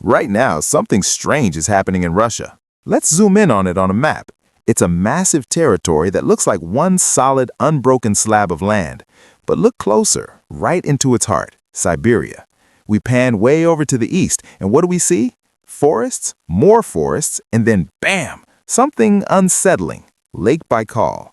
Right now, something strange is happening in Russia. Let's zoom in on it on a map. It's a massive territory that looks like one solid, unbroken slab of land. But look closer, right into its heart, Siberia. We pan way over to the east, and what do we see? Forests, more forests, and then bam! Something unsettling, Lake Baikal.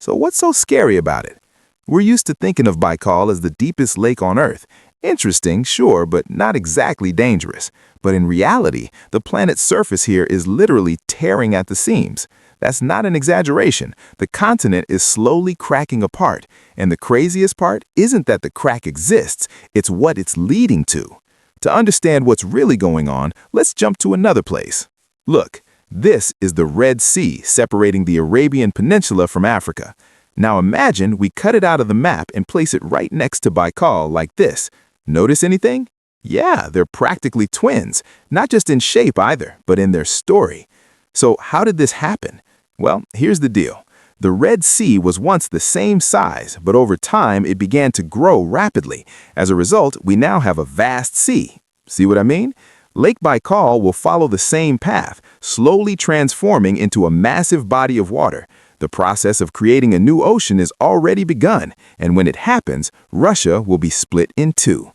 So what's so scary about it? We're used to thinking of Baikal as the deepest lake on Earth. Interesting, sure, but not exactly dangerous. But in reality, the planet's surface here is literally tearing at the seams. That's not an exaggeration. The continent is slowly cracking apart. And the craziest part isn't that the crack exists, it's what it's leading to. To understand what's really going on, let's jump to another place. Look, this is the Red Sea separating the Arabian Peninsula from Africa. Now imagine we cut it out of the map and place it right next to Baikal like this. Notice anything? Yeah, they're practically twins, not just in shape either, but in their story. So how did this happen? Well, here's the deal. The Red Sea was once the same size, but over time it began to grow rapidly. As a result, we now have a vast sea. See what I mean? Lake Baikal will follow the same path, slowly transforming into a massive body of water. The process of creating a new ocean is already begun, and when it happens, Russia will be split in two.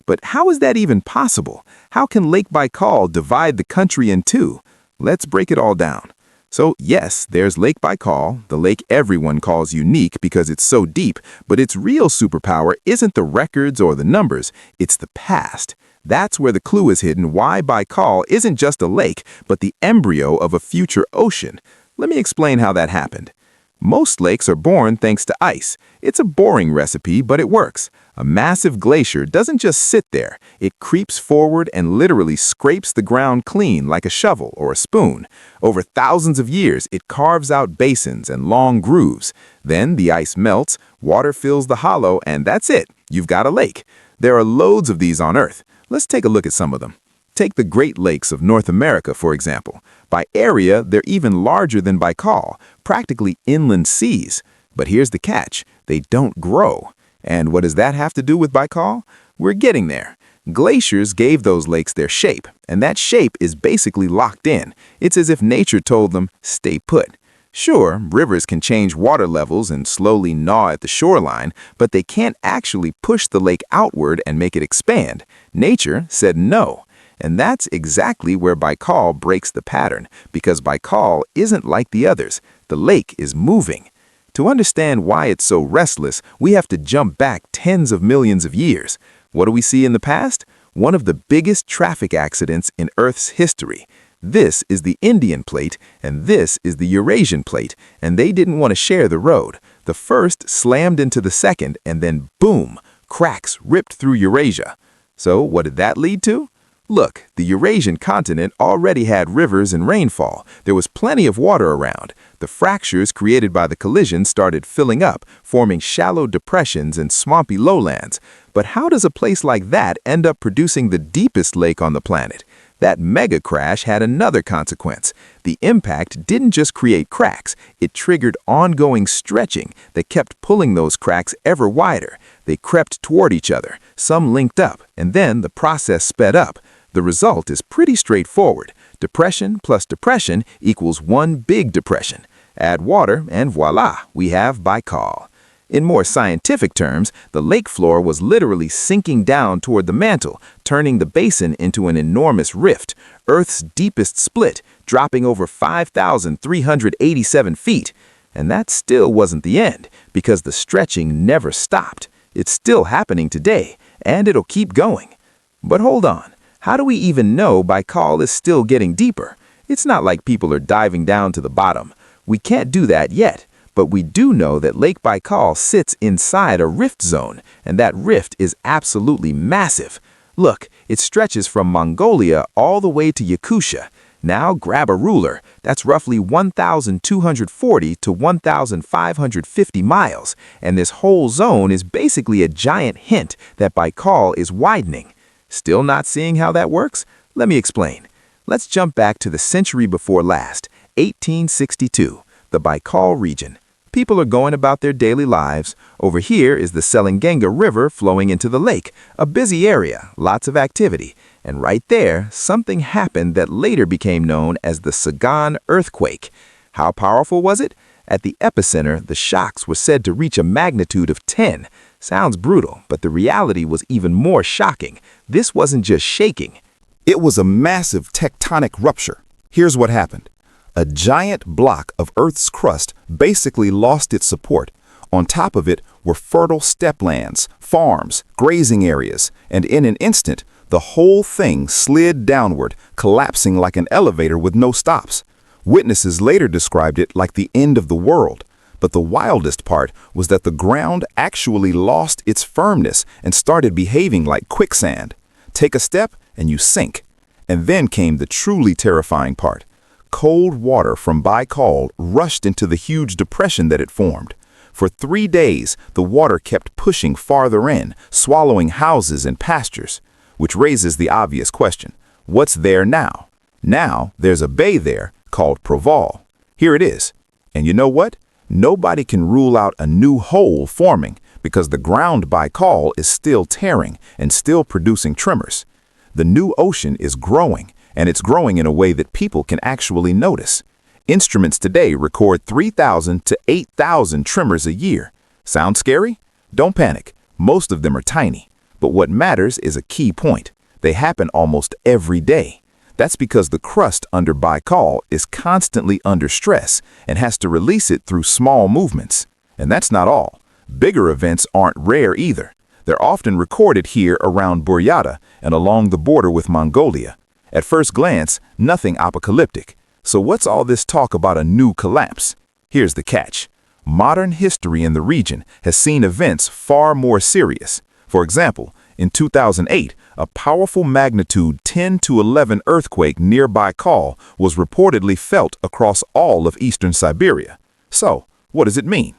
But how is that even possible? How can Lake Baikal divide the country in two? Let's break it all down. So yes, there's Lake Baikal, the lake everyone calls unique because it's so deep, but its real superpower isn't the records or the numbers, it's the past. That's where the clue is hidden why Baikal isn't just a lake, but the embryo of a future ocean. Let me explain how that happened. Most lakes are born thanks to ice. It's a boring recipe, but it works. A massive glacier doesn't just sit there. It creeps forward and literally scrapes the ground clean like a shovel or a spoon. Over thousands of years, it carves out basins and long grooves. Then the ice melts, water fills the hollow, and that's it. You've got a lake. There are loads of these on Earth. Let's take a look at some of them. Take the Great Lakes of North America, for example. By area, they're even larger than Baikal, practically inland seas. But here's the catch. They don't grow. And what does that have to do with Baikal? We're getting there. Glaciers gave those lakes their shape, and that shape is basically locked in. It's as if nature told them, stay put. Sure, rivers can change water levels and slowly gnaw at the shoreline, but they can't actually push the lake outward and make it expand. Nature said no. And that's exactly where Baikal breaks the pattern, because Baikal isn't like the others. The lake is moving. To understand why it's so restless, we have to jump back tens of millions of years. What do we see in the past? One of the biggest traffic accidents in Earth's history. This is the Indian plate, and this is the Eurasian plate, and they didn't want to share the road. The first slammed into the second, and then boom, cracks ripped through Eurasia. So what did that lead to? Look, the Eurasian continent already had rivers and rainfall. There was plenty of water around. The fractures created by the collision started filling up, forming shallow depressions and swampy lowlands. But how does a place like that end up producing the deepest lake on the planet? That mega crash had another consequence. The impact didn't just create cracks, it triggered ongoing stretching that kept pulling those cracks ever wider. They crept toward each other, some linked up, and then the process sped up. The result is pretty straightforward. Depression plus depression equals one big depression. Add water and voila, we have Baikal. In more scientific terms, the lake floor was literally sinking down toward the mantle, turning the basin into an enormous rift, Earth's deepest split, dropping over 5,387 feet. And that still wasn't the end, because the stretching never stopped. It's still happening today, and it'll keep going. But hold on. How do we even know Baikal is still getting deeper? It's not like people are diving down to the bottom. We can't do that yet, but we do know that Lake Baikal sits inside a rift zone, and that rift is absolutely massive. Look, it stretches from Mongolia all the way to Yakutia. Now grab a ruler. That's roughly 1,240 to 1,550 miles, and this whole zone is basically a giant hint that Baikal is widening. Still not seeing how that works? Let me explain. Let's jump back to the century before last, 1862, the Baikal region. People are going about their daily lives. Over here is the Selenganga River flowing into the lake, a busy area, lots of activity. And right there, something happened that later became known as the Sagan earthquake. How powerful was it? At the epicenter, the shocks were said to reach a magnitude of 10. Sounds brutal, but the reality was even more shocking. This wasn't just shaking. It was a massive tectonic rupture. Here's what happened. A giant block of Earth's crust basically lost its support. On top of it were fertile steplands, farms, grazing areas, and in an instant, the whole thing slid downward, collapsing like an elevator with no stops. Witnesses later described it like the end of the world. But the wildest part was that the ground actually lost its firmness and started behaving like quicksand. Take a step and you sink. And then came the truly terrifying part. Cold water from Baikal rushed into the huge depression that it formed. For 3 days, the water kept pushing farther in, swallowing houses and pastures. Which raises the obvious question, what's there now? Now, there's a bay there called Proval. Here it is. And you know what? Nobody can rule out a new hole forming because the ground Baikal is still tearing and still producing tremors. The new ocean is growing, and it's growing in a way that people can actually notice. Instruments today record 3,000 to 8,000 tremors a year. Sound scary? Don't panic. Most of them are tiny. But what matters is a key point. They happen almost every day. That's because the crust under Baikal is constantly under stress and has to release it through small movements. And that's not all. Bigger events aren't rare either. They're often recorded here around Buryata and along the border with Mongolia. At first glance, nothing apocalyptic. So what's all this talk about a new collapse? Here's the catch. Modern history in the region has seen events far more serious. For example, in 2008, a powerful magnitude 10 to 11 earthquake near Baikal was reportedly felt across all of eastern Siberia. So, what does it mean?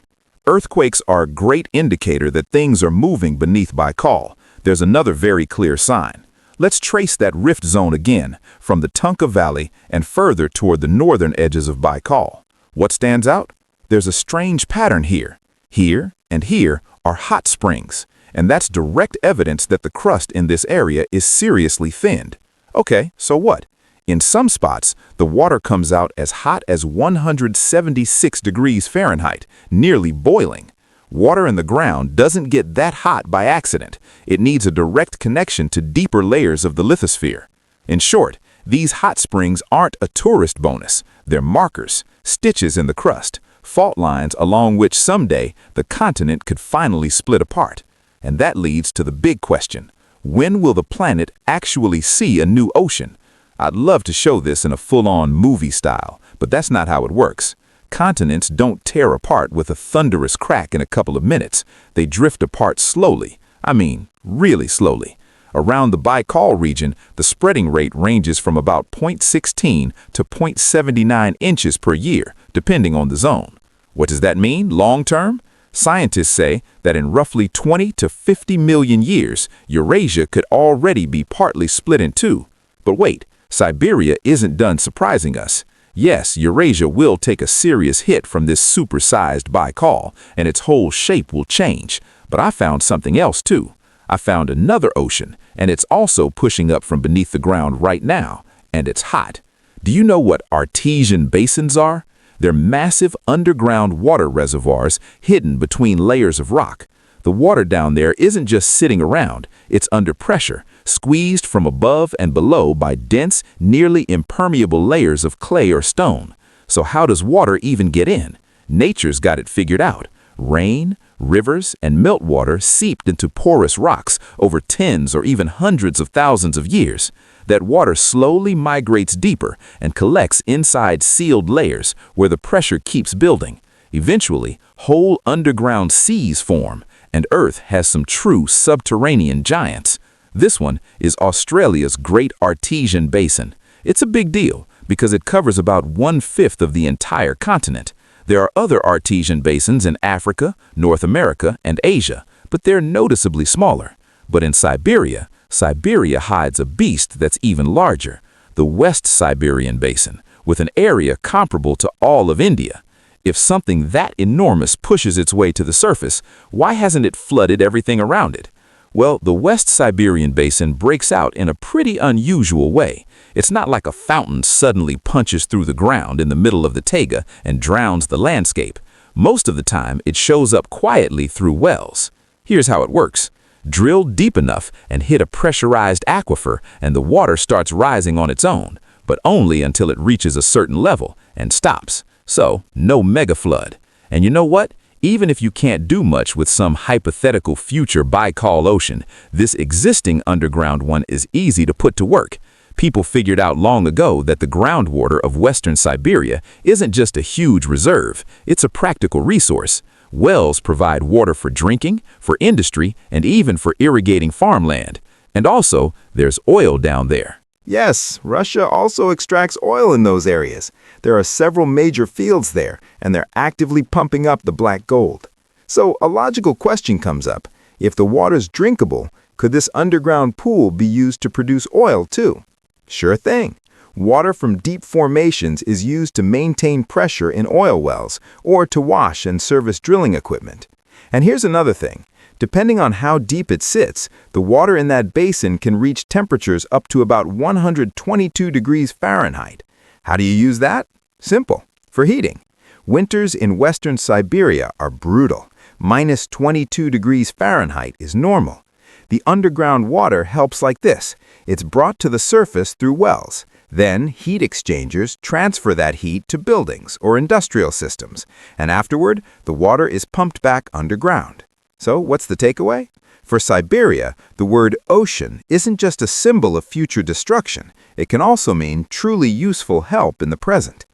Earthquakes are a great indicator that things are moving beneath Baikal. There's another very clear sign. Let's trace that rift zone again, from the Tunka Valley and further toward the northern edges of Baikal. What stands out? There's a strange pattern here. Here and here are hot springs. And that's direct evidence that the crust in this area is seriously thinned. Okay, so what? In some spots, the water comes out as hot as 176 degrees Fahrenheit, nearly boiling. Water in the ground doesn't get that hot by accident. It needs a direct connection to deeper layers of the lithosphere. In short, these hot springs aren't a tourist bonus. They're markers, stitches in the crust, fault lines along which someday the continent could finally split apart. And that leads to the big question. When will the planet actually see a new ocean? I'd love to show this in a full-on movie style, but that's not how it works. Continents don't tear apart with a thunderous crack in a couple of minutes. They drift apart slowly. I mean, really slowly. Around the Baikal region, the spreading rate ranges from about 0.16 to 0.79 inches per year, depending on the zone. What does that mean long-term? Scientists say that in roughly 20 to 50 million years, Eurasia could already be partly split in two. But wait, Siberia isn't done surprising us. Yes, Eurasia will take a serious hit from this supersized Baikal, and its whole shape will change. But I found something else too. I found another ocean, and it's also pushing up from beneath the ground right now, and it's hot. Do you know what artesian basins are? They're massive underground water reservoirs hidden between layers of rock. The water down there isn't just sitting around, it's under pressure, squeezed from above and below by dense, nearly impermeable layers of clay or stone. So how does water even get in? Nature's got it figured out. Rain, rivers, and meltwater seeped into porous rocks over tens or even hundreds of thousands of years. That water slowly migrates deeper and collects inside sealed layers where the pressure keeps building. Eventually, whole underground seas form, and Earth has some true subterranean giants. This one is Australia's Great Artesian Basin. It's a big deal because it covers about 1/5 of the entire continent. There are other artesian basins in Africa, North America, and Asia, but they're noticeably smaller. But in Siberia, Siberia hides a beast that's even larger, the West Siberian Basin, with an area comparable to all of India. If something that enormous pushes its way to the surface, why hasn't it flooded everything around it? Well, the West Siberian Basin breaks out in a pretty unusual way. It's not like a fountain suddenly punches through the ground in the middle of the taiga and drowns the landscape. Most of the time, it shows up quietly through wells. Here's how it works. Drill deep enough and hit a pressurized aquifer, and the water starts rising on its own, but only until it reaches a certain level and stops. So, no mega flood. And you know what? Even if you can't do much with some hypothetical future Baikal Ocean, this existing underground one is easy to put to work. People figured out long ago that the groundwater of Western Siberia isn't just a huge reserve, it's a practical resource. Wells provide water for drinking, for industry, and even for irrigating farmland. And also, there's oil down there. Yes, Russia also extracts oil in those areas. There are several major fields there, and they're actively pumping up the black gold. So a logical question comes up. If the water's drinkable, could this underground pool be used to produce oil too? Sure thing. Water from deep formations is used to maintain pressure in oil wells or to wash and service drilling equipment. And here's another thing. Depending on how deep it sits, the water in that basin can reach temperatures up to about 122 degrees Fahrenheit. How do you use that? Simple. For heating. Winters in Western Siberia are brutal. Minus 22 degrees Fahrenheit is normal. The underground water helps like this. It's brought to the surface through wells. Then, heat exchangers transfer that heat to buildings or industrial systems. And afterward, the water is pumped back underground. So, what's the takeaway? For Siberia, the word ocean isn't just a symbol of future destruction. It can also mean truly useful help in the present.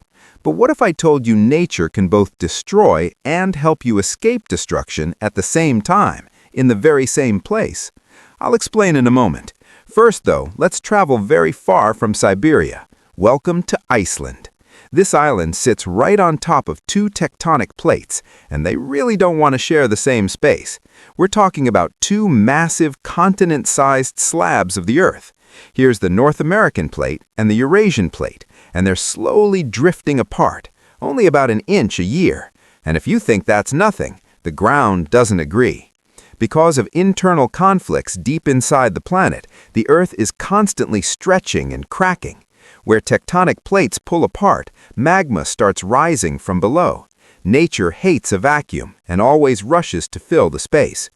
But what if I told you nature can both destroy and help you escape destruction at the same time, in the very same place? I'll explain in a moment. First, though, let's travel very far from Siberia. Welcome to Iceland. This island sits right on top of two tectonic plates, and they really don't want to share the same space. We're talking about two massive continent-sized slabs of the Earth. Here's the North American plate and the Eurasian plate, and they're slowly drifting apart, only about an inch a year. And if you think that's nothing, the ground doesn't agree. Because of internal conflicts deep inside the planet, the Earth is constantly stretching and cracking. Where tectonic plates pull apart, magma starts rising from below. Nature hates a vacuum and always rushes to fill the space.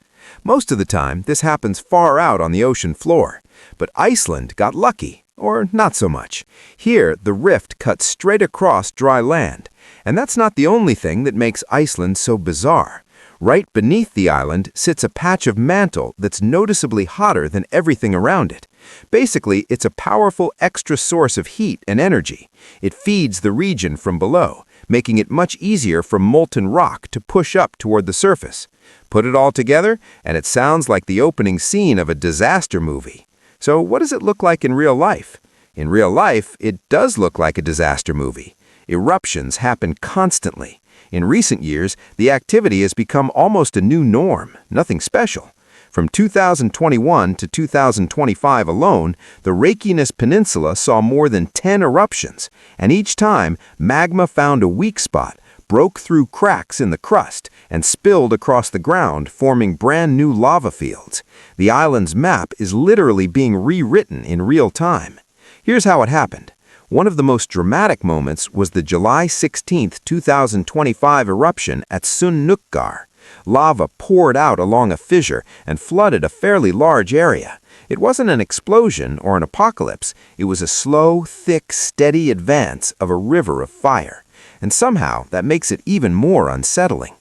Most of the time, this happens far out on the ocean floor. But Iceland got lucky, or not so much. Here, the rift cuts straight across dry land. And that's not the only thing that makes Iceland so bizarre. Right beneath the island sits a patch of mantle that's noticeably hotter than everything around it. Basically, it's a powerful extra source of heat and energy. It feeds the region from below, making it much easier for molten rock to push up toward the surface. Put it all together, and it sounds like the opening scene of a disaster movie. So what does it look like in real life? In real life, it does look like a disaster movie. Eruptions happen constantly. In recent years, the activity has become almost a new norm, nothing special. From 2021 to 2025 alone, the Reykjanes Peninsula saw more than 10 eruptions, and each time, magma found a weak spot, broke through cracks in the crust, and spilled across the ground, forming brand new lava fields. The island's map is literally being rewritten in real time. Here's how it happened. One of the most dramatic moments was the July 16, 2025 eruption at Sunnukgar. Lava poured out along a fissure and flooded a fairly large area. It wasn't an explosion or an apocalypse. It was a slow, thick, steady advance of a river of fire. And somehow that makes it even more unsettling.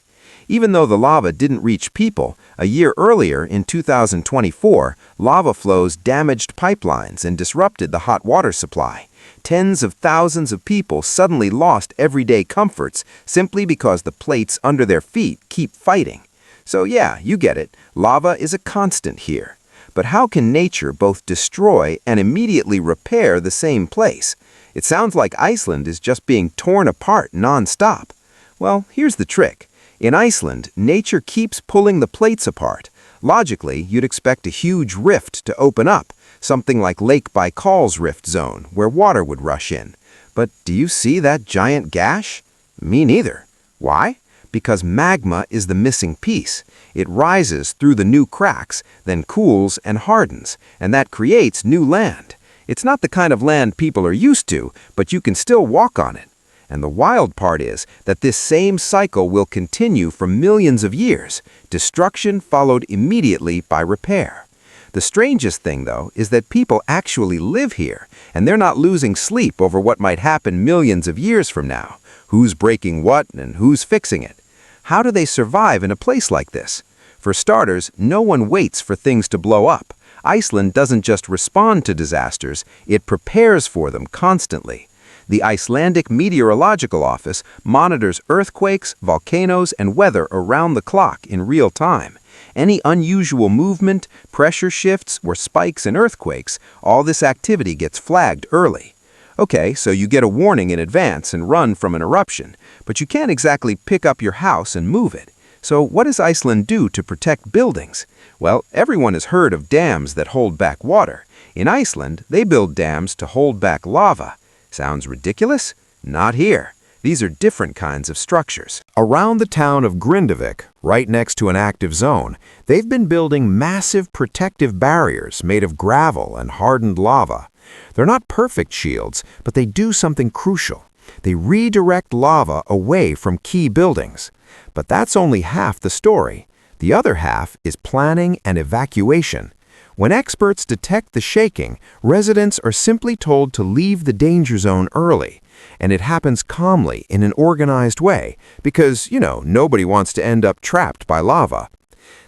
Even though the lava didn't reach people, a year earlier, in 2024, lava flows damaged pipelines and disrupted the hot water supply. Tens of thousands of people suddenly lost everyday comforts simply because the plates under their feet keep fighting. So yeah, you get it, lava is a constant here. But how can nature both destroy and immediately repair the same place? It sounds like Iceland is just being torn apart non-stop. Well, here's the trick. In Iceland, nature keeps pulling the plates apart. Logically, you'd expect a huge rift to open up, something like Lake Baikal's rift zone, where water would rush in. But do you see that giant gash? Me neither. Why? because magma is the missing piece. It rises through the new cracks, then cools and hardens, and that creates new land. It's not the kind of land people are used to, but you can still walk on it. And the wild part is that this same cycle will continue for millions of years, destruction followed immediately by repair. The strangest thing, though, is that people actually live here, and they're not losing sleep over what might happen millions of years from now. Who's breaking what and who's fixing it? How do they survive in a place like this? For starters, no one waits for things to blow up. Iceland doesn't just respond to disasters, it prepares for them constantly. The Icelandic Meteorological Office monitors earthquakes, volcanoes, and weather around the clock in real time. Any unusual movement, pressure shifts, or spikes in earthquakes, all this activity gets flagged early. Okay, so you get a warning in advance and run from an eruption, but you can't exactly pick up your house and move it. So what does Iceland do to protect buildings? Well, everyone has heard of dams that hold back water. In Iceland, they build dams to hold back lava. Sounds ridiculous? Not here. These are different kinds of structures. Around the town of Grindavik, right next to an active zone, they've been building massive protective barriers made of gravel and hardened lava. They're not perfect shields, but they do something crucial. They redirect lava away from key buildings. But that's only half the story. The other half is planning and evacuation. When experts detect the shaking, residents are simply told to leave the danger zone early. And it happens calmly in an organized way because, nobody wants to end up trapped by lava.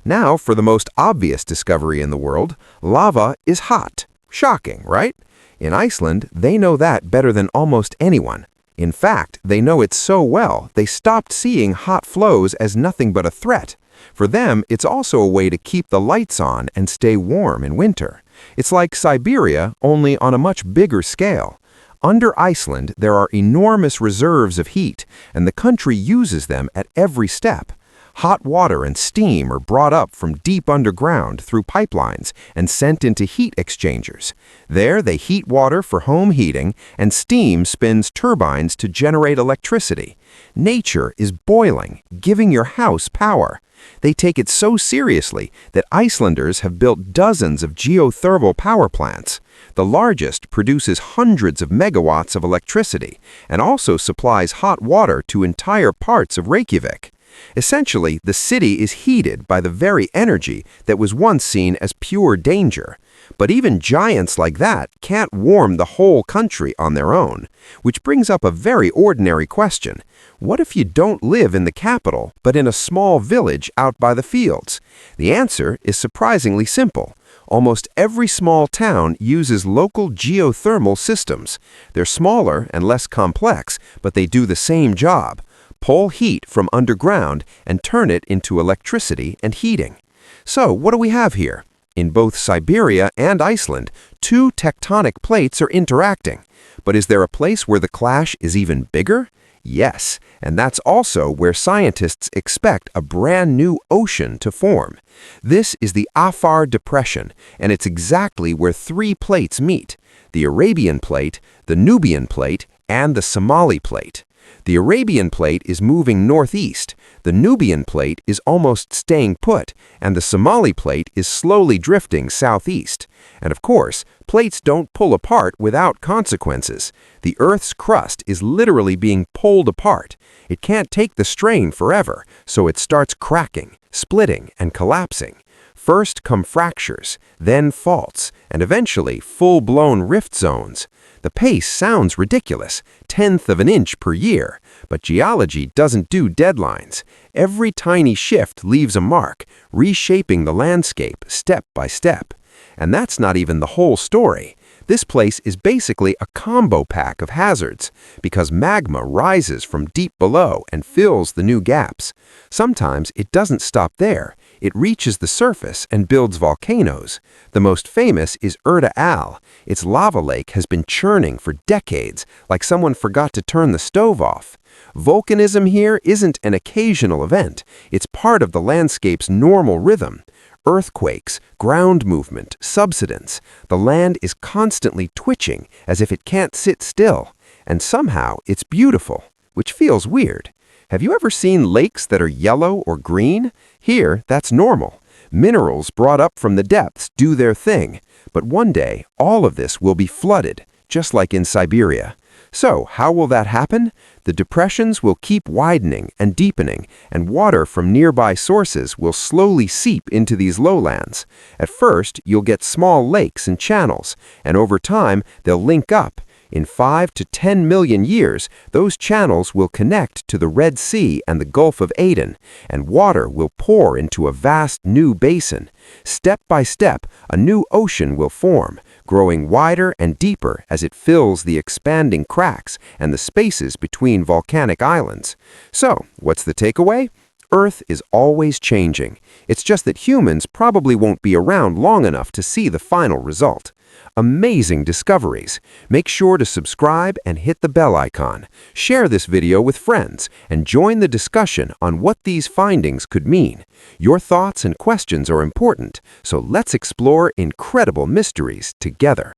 Now for the most obvious discovery in the world, lava is hot. Shocking, right? In Iceland, they know that better than almost anyone. In fact, they know it so well, they stopped seeing hot flows as nothing but a threat. For them, it's also a way to keep the lights on and stay warm in winter. It's like Siberia, only on a much bigger scale. Under Iceland, there are enormous reserves of heat, and the country uses them at every step. Hot water and steam are brought up from deep underground through pipelines and sent into heat exchangers. There, they heat water for home heating, and steam spins turbines to generate electricity. Nature is boiling, giving your house power. They take it so seriously that Icelanders have built dozens of geothermal power plants. The largest produces hundreds of megawatts of electricity and also supplies hot water to entire parts of Reykjavik. Essentially, the city is heated by the very energy that was once seen as pure danger. But even giants like that can't warm the whole country on their own. Which brings up a very ordinary question. What if you don't live in the capital, but in a small village out by the fields? The answer is surprisingly simple. Almost every small town uses local geothermal systems. They're smaller and less complex, but they do the same job. Pull heat from underground and turn it into electricity and heating. So what do we have here? In both Siberia and Iceland, two tectonic plates are interacting. But is there a place where the clash is even bigger? Yes, and that's also where scientists expect a brand new ocean to form. This is the Afar Depression, and it's exactly where three plates meet: the Arabian Plate, the Nubian Plate, and the Somali Plate. The Arabian Plate is moving northeast, the Nubian Plate is almost staying put, and the Somali Plate is slowly drifting southeast. And of course, plates don't pull apart without consequences. The Earth's crust is literally being pulled apart. It can't take the strain forever, so it starts cracking, splitting, and collapsing. First come fractures, then faults, and eventually full-blown rift zones. The pace sounds ridiculous, 1/10 of an inch per year, but geology doesn't do deadlines. Every tiny shift leaves a mark, reshaping the landscape step by step. And that's not even the whole story. This place is basically a combo pack of hazards, because magma rises from deep below and fills the new gaps. Sometimes it doesn't stop there. It reaches the surface and builds volcanoes. The most famous is Erta Al. Its lava lake has been churning for decades, like someone forgot to turn the stove off. Volcanism here isn't an occasional event. It's part of the landscape's normal rhythm. Earthquakes, ground movement, subsidence. The land is constantly twitching as if it can't sit still. And somehow it's beautiful, which feels weird. Have you ever seen lakes that are yellow or green? Here, that's normal. Minerals brought up from the depths do their thing. But one day, all of this will be flooded, just like in Siberia. So, how will that happen? The depressions will keep widening and deepening, and water from nearby sources will slowly seep into these lowlands. At first, you'll get small lakes and channels, and over time, they'll link up. In 5 to 10 million years, those channels will connect to the Red Sea and the Gulf of Aden, and water will pour into a vast new basin. Step by step, a new ocean will form, growing wider and deeper as it fills the expanding cracks and the spaces between volcanic islands. So, what's the takeaway? Earth is always changing. It's just that humans probably won't be around long enough to see the final result. Amazing discoveries. Make sure to subscribe and hit the bell icon. Share this video with friends and join the discussion on what these findings could mean. Your thoughts and questions are important, so let's explore incredible mysteries together.